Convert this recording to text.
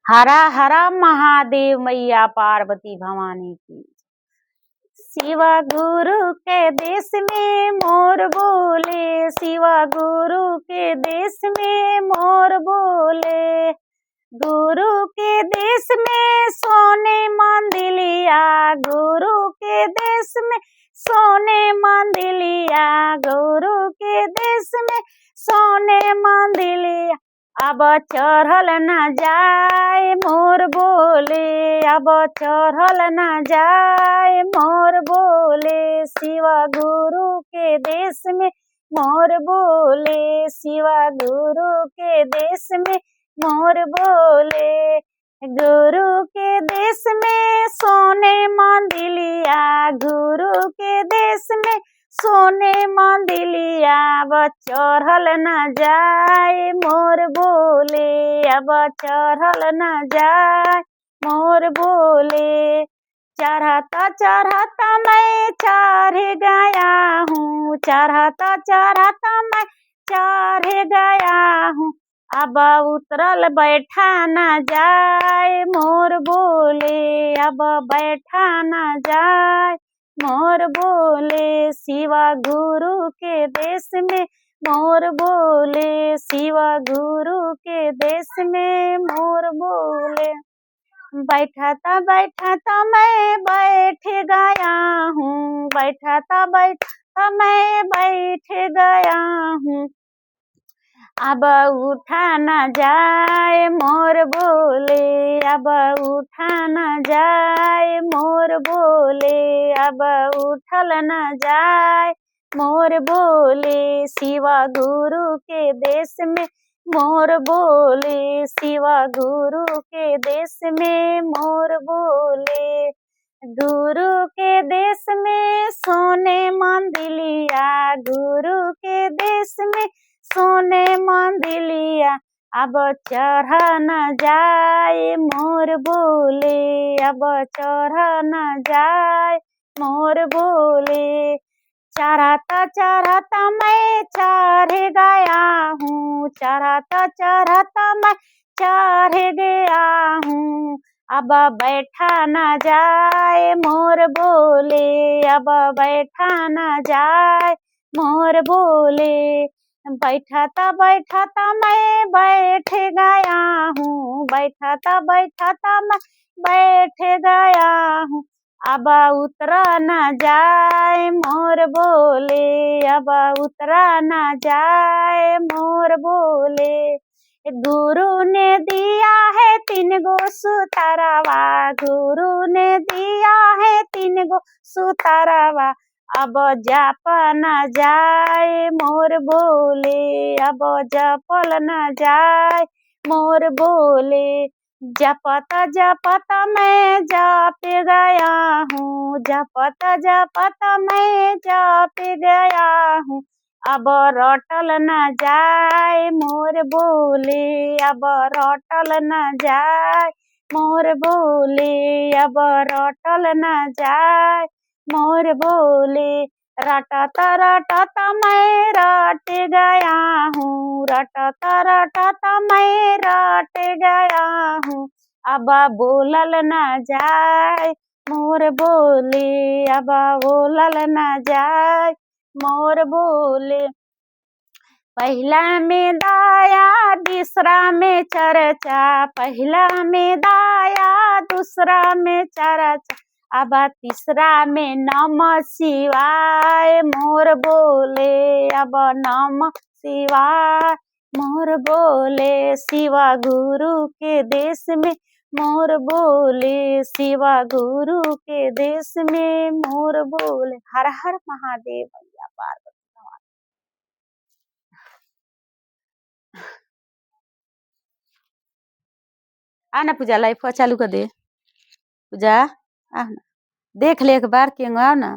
हरा हरा महादेव मैया पार्वती भवानी की। शिवा गुरु के देश में मोर बोले, शिवा गुरु के देश में मोर बोले। गुरु के देश में सोने मंदिलिया, गुरु के देश में सोने मंदिलिया, गुरु के देश में सोने मंदिलिया। अब चढ़ल न जाए मोर बोले, अब चढ़ल न जाए मोर बोले। शिवा गुरु के देश में मोर बोले, शिवा गुरु के देश में मोर बोले। गुरु के देश में सोने मंदिलिया, गुरु के देश में सोने मंदिलिया। अब चढ़ल न जाए मोर बोले, अब चढ़ल न जाए मोर बोले। चढ़ता चढ़ता मैं चढ़ गया हूँ, चढ़ता चढ़ता मैं चढ़ गया हूँ। अब उतरल बैठा न जाए मोर बोले, अब बैठा न जाए मोर बोले। शिवा गुरु के देश में मोर बोले, शिवा गुरु के देश में मोर बोले। बैठता बैठता मैं बैठ गया हूँ, बैठता बैठता मैं बैठ गया हूँ। अब उठा न जाए मोर बोले, अब उठा न जाए मोर बोले, अब उठल न जाए मोर बोले। शिवा गुरु के देश में मोर बोले, शिवा गुरु के देश में मोर बोले। गुरु के देश में सोने मंदिलिया, गुरु के देश में सोने मंदिलिया। अब चढ़ न जाए मोर बोले, अब चढ़ न जाए मोर बोले। चढ़ता चढ़ता मैं चढ़ गया हूँ, चढ़ता चढ़ता मैं चढ़ गया हूँ। अब बैठा न जाए मोर बोले, अब बैठा न जाए मोर बोले। बैठता बैठता मैं बैठ गया हूँ, बैठता बैठता मैं बैठ गया हूँ। अब उतरा न जाए मोर बोले, अब उतरा न जाए मोर बोले। गुरु ने दिया है 3 गो सुतरवा, गुरु ने दिया है 3 गो सुतरवा। अब जप न जाए मोर बोले, अब जपल न जाए मोर बोले। जपता जपता मैं जप गया हूँ, जपता जपता मैं जप गया हूँ। अब रटल न जाए मोर बोले, अब रटल न जाए मोर बोले, अब रटल न जाए मोर बोले। रटता रटता मैं रट गया हूँ, रटता रटता मैं रट गया हूँ। अब बोलल न जाए मोर बोले, अब बोलल न जाए मोर बोले। पहला में दाया दूसरा में चर्चा, पहला में दाया दूसरा में चर्चा। अब तीसरा में नमः शिवाय मोर बोले, अब नमः शिवाय मोर बोले। शिवा गुरु के देश में मोर बोले, शिवा गुरु के देश में मोर बोले। हर हर महादेव मैया पार्वती। आना पूजा लाइव चालू कर दे। पूजा आ ना, देख ले एक बार, क्यों आओ ना।